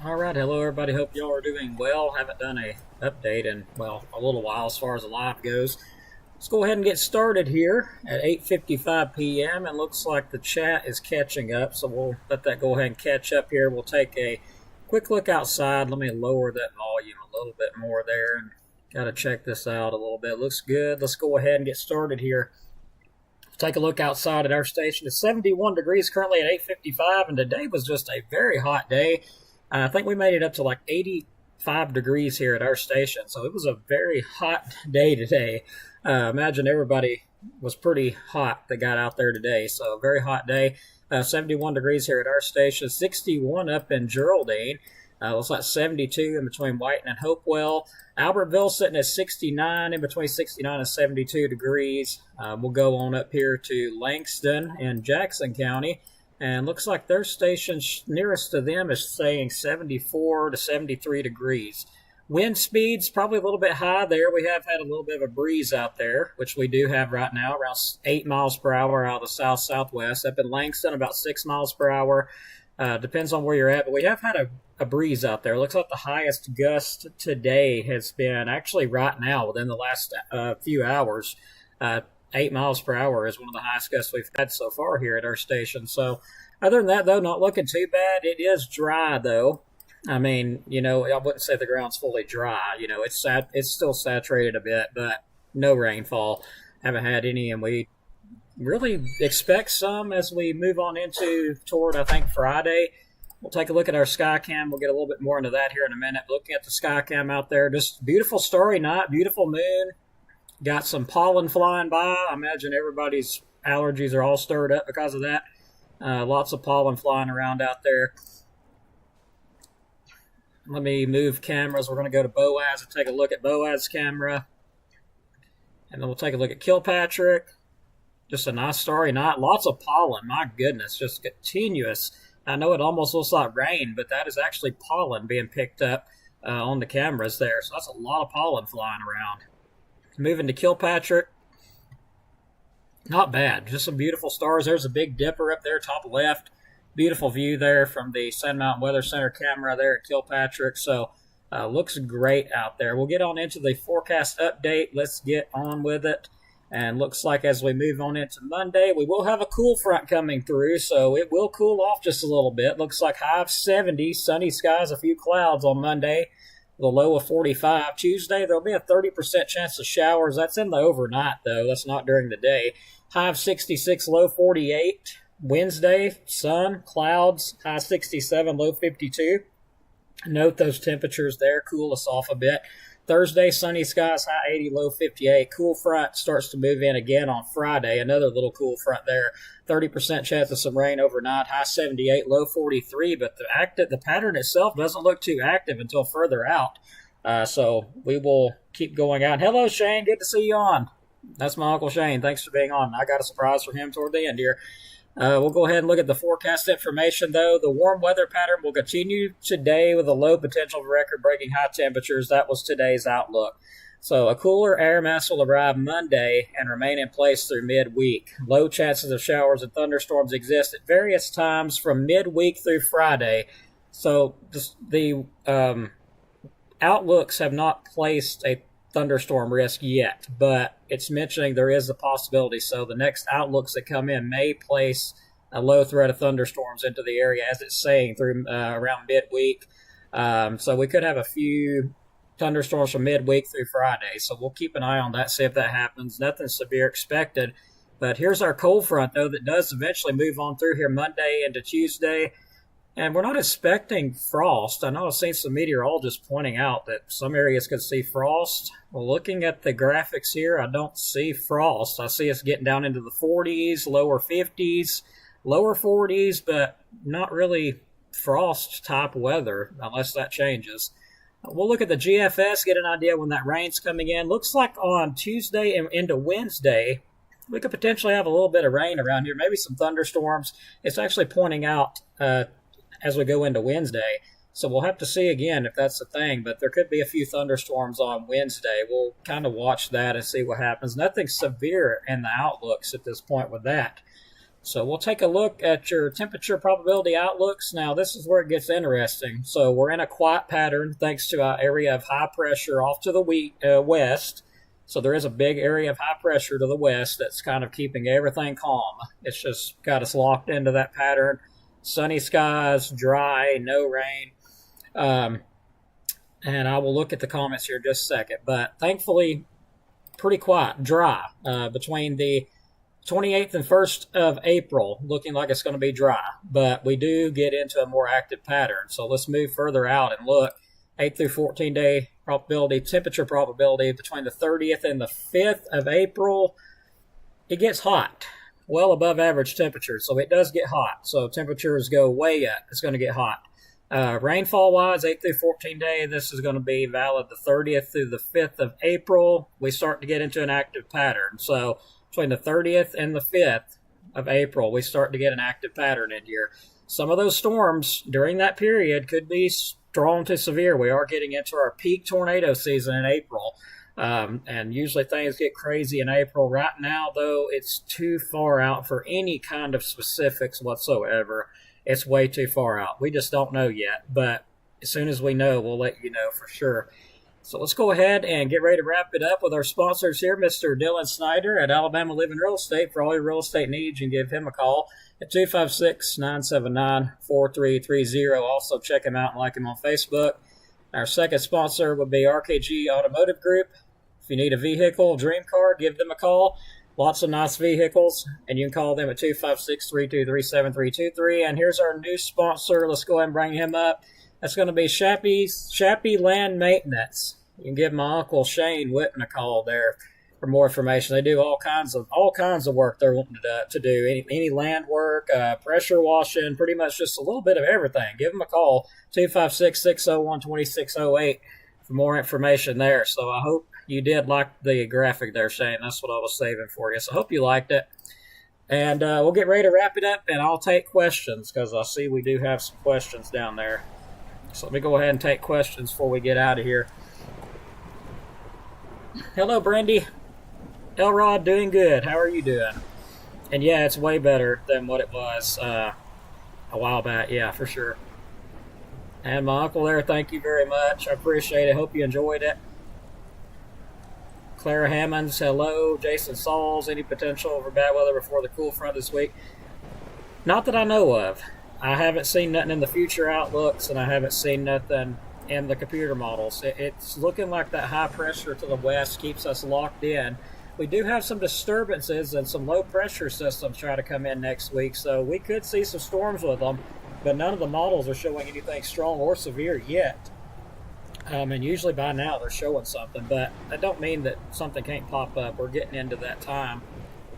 All right, hello everybody. Hope y'all are doing well. Haven't done a update in a little while as far as the live goes. Let's go ahead and get started here at 8:55 p.m. and looks like the chat is catching up, so we'll let that go ahead and catch up here. We'll take a quick look outside. Let me lower that volume a little bit more there, and got to check this out a little bit. Looks good. Let's go ahead and get started here. Take a look outside at our station. It's 71 degrees currently at 8:55, and today was just a very hot day. I think we made it up to like 85 degrees here at our station, so it was a very hot day today. Imagine everybody was pretty hot that got out there today, so a very hot day. 71 degrees here at our station, 61 up in Geraldine. Looks like 72 in between Whiting and Hopewell. Albertville sitting at 69, in between 69 and 72 degrees. We'll go on up here to Langston in Jackson County. And looks like their station nearest to them is saying 74 to 73 degrees. Wind speeds probably a little bit high there. We have had a little bit of a breeze out there, which we do have right now, around 8 miles per hour out of the south-southwest. Up in Langston, about 6 miles per hour. Depends on where you're at, but we have had a breeze out there. Looks like the highest gust today has been actually right now within the last few hours. 8 miles per hour is one of the highest gusts we've had so far here at our station. So other than that, though, not looking too bad. It is dry, though. I mean, I wouldn't say the ground's fully dry. It's still saturated a bit, but no rainfall. Haven't had any, and we really expect some as we move on toward, I think, Friday. We'll take a look at our Skycam. We'll get a little bit more into that here in a minute. Looking at the Skycam out there, just beautiful starry night, beautiful moon. Got some pollen flying by. I imagine everybody's allergies are all stirred up because of that. Lots of pollen flying around out there. Let me move cameras. We're going to go to Boaz and take a look at Boaz's camera. And then we'll take a look at Kilpatrick. Just a nice starry night. Lots of pollen. My goodness, just continuous. I know it almost looks like rain, but that is actually pollen being picked up on the cameras there. So that's a lot of pollen flying around. Moving to Kilpatrick. Not bad. Just some beautiful stars. There's a Big Dipper up there, top left. Beautiful view there from the Sand Mountain Weather Center camera there at Kilpatrick. So, looks great out there. We'll get on into the forecast update. Let's get on with it. And looks like as we move on into Monday, we will have a cool front coming through, so it will cool off just a little bit. Looks like high of 70, sunny skies, a few clouds on Monday. The low of 45. Tuesday, there'll be a 30% chance of showers. That's in the overnight, though. That's not during the day. High of 66, low 48. Wednesday, sun, clouds, high 67, low 52. Note those temperatures there. Cool us off a bit. Thursday, sunny skies, high 80, low 58. Cool front starts to move in again on Friday. Another little cool front there. 30% chance of some rain overnight, high 78, low 43. But the pattern itself doesn't look too active until further out. So we will keep going out. Hello, Shane. Good to see you on. That's my Uncle Shane. Thanks for being on. I got a surprise for him toward the end here. We'll go ahead and look at the forecast information, though. The warm weather pattern will continue today with a low potential for record-breaking high temperatures. That was today's outlook. So a cooler air mass will arrive Monday and remain in place through midweek. Low chances of showers and thunderstorms exist at various times from midweek through Friday. So the outlooks have not placed a thunderstorm risk yet, but it's mentioning there is a possibility. So the next outlooks that come in may place a low threat of thunderstorms into the area, as it's saying, through around midweek. So we could have a few thunderstorms from midweek through Friday. So we'll keep an eye on that, see if that happens. Nothing severe expected. But here's our cold front, though, that does eventually move on through here Monday into Tuesday. And we're not expecting frost. I know I've seen some meteorologists pointing out that some areas could see frost. Well, looking at the graphics here, I don't see frost. I see us getting down into the 40s, lower 50s, lower 40s, but not really frost-type weather unless that changes. We'll look at the GFS, get an idea when that rain's coming in. Looks like on Tuesday and into Wednesday, we could potentially have a little bit of rain around here, maybe some thunderstorms. It's actually pointing out as we go into Wednesday. So we'll have to see again if that's the thing, but there could be a few thunderstorms on Wednesday. We'll kind of watch that and see what happens. Nothing severe in the outlooks at this point with that. So we'll take a look at your temperature probability outlooks. Now this is where it gets interesting. So we're in a quiet pattern thanks to our area of high pressure off to the west. So there is a big area of high pressure to the west that's kind of keeping everything calm. It's just got us locked into that pattern. Sunny skies, dry, no rain. And I will look at the comments here in just a second. But thankfully, pretty quiet, dry between the 28th and 1st of April, looking like it's going to be dry. But we do get into a more active pattern. So let's move further out and look. 8 through 14 day probability, temperature probability between the 30th and the 5th of April. It gets hot, well above average temperature. So it does get hot. So temperatures go way up. It's going to get hot. Rainfall wise, 8 through 14 day, this is going to be valid the 30th through the 5th of April. We start to get into an active pattern. So between the 30th and the 5th of April, we start to get an active pattern in here. Some of those storms during that period could be strong to severe. We are getting into our peak tornado season in April. And usually things get crazy in April. Right now, though, it's too far out for any kind of specifics whatsoever. It's way too far out. We just don't know yet. But as soon as we know, we'll let you know for sure. So let's go ahead and get ready to wrap it up with our sponsors here, Mr. Dylan Snyder at Alabama Living Real Estate. For all your real estate needs, you can give him a call at 256-979-4330. Also, check him out and like him on Facebook. Our second sponsor would be RKG Automotive Group. If you need a vehicle, dream car, give them a call. Lots of nice vehicles, and you can call them at 256-323-7323. And here's our new sponsor. Let's go ahead and bring him up. That's going to be Shappy Land Maintenance. You can give my Uncle Shane Whitten a call there for more information. They do all kinds of work they're wanting to do. Any land work, pressure washing, pretty much just a little bit of everything. Give them a call, 256-601-2608 for more information there. So I hope you did like the graphic there, Shane. That's what I was saving for you. So I hope you liked it. And we'll get ready to wrap it up, and I'll take questions because I see we do have some questions down there. So let me go ahead and take questions before we get out of here. Hello, Brandy. Elrod, doing good. How are you doing? And yeah, it's way better than what it was a while back. Yeah, for sure. And my uncle there, thank you very much. I appreciate it. Hope you enjoyed it. Clara Hammonds, hello. Jason Sauls, any potential for bad weather before the cool front this week? Not that I know of. I haven't seen nothing in the future outlooks, and I haven't seen nothing in the computer models. It's looking like that high pressure to the west keeps us locked in. We do have some disturbances and some low pressure systems try to come in next week, so we could see some storms with them, but none of the models are showing anything strong or severe yet. And usually by now they're showing something, but that don't mean that something can't pop up. We're getting into that time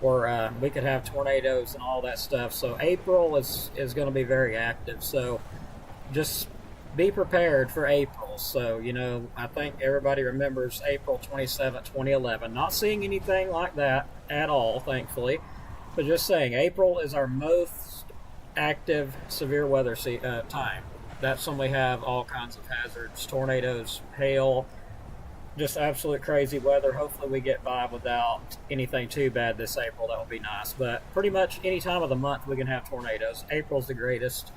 where we could have tornadoes and all that stuff. So April is going to be very active. So just be prepared for April. So, I think everybody remembers April 27, 2011. Not seeing anything like that at all, thankfully. But just saying, April is our most active severe weather time. That's when we have all kinds of hazards, tornadoes, hail, just absolute crazy weather. Hopefully we get by without anything too bad this April. That would be nice. But pretty much any time of the month we can have tornadoes. April's the greatest.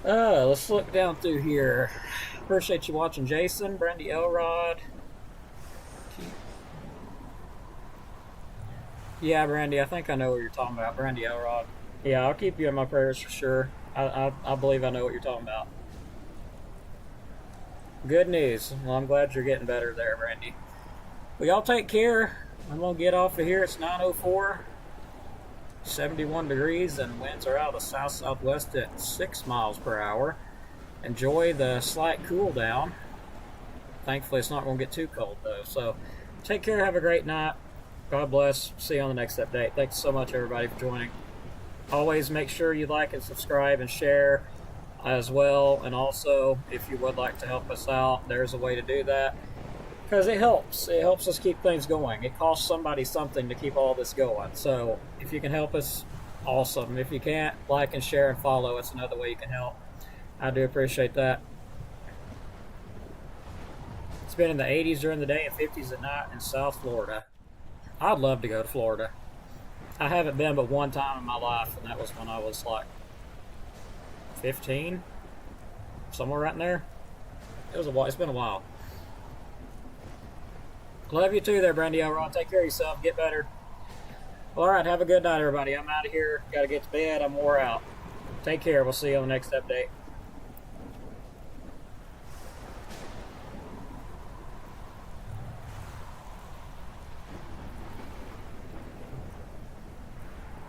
Let's look down through here. Appreciate you watching, Jason. Brandy Elrod. Yeah, Brandy, I think I know what you're talking about. Brandy Elrod. Yeah, I'll keep you in my prayers for sure. I believe I know what you're talking about. Good news. Well, I'm glad you're getting better there, Brandy. Well, y'all take care. I'm going to get off of here. It's 9:04, 71 degrees, and winds are out of the south-southwest at 6 miles per hour. Enjoy the slight cool down. Thankfully, it's not going to get too cold, though. So, take care. Have a great night. God bless. See you on the next update. Thanks so much, everybody, for joining. Always make sure you like and subscribe and share as well. And also, if you would like to help us out, there's a way to do that. Because it helps. It helps us keep things going. It costs somebody something to keep all this going. So if you can help us, awesome. If you can't, like and share and follow. It's another way you can help. I do appreciate that. It's been in the 80s during the day and 50s at night in South Florida. I'd love to go to Florida. I haven't been but one time in my life, and that was when I was like 15, somewhere right in there. It was a while. It's been a while. Love you too there, Brandy Elrod. Take care of yourself. Get better. All right, have a good night, everybody. I'm out of here. Got to get to bed. I'm wore out. Take care. We'll see you on the next update.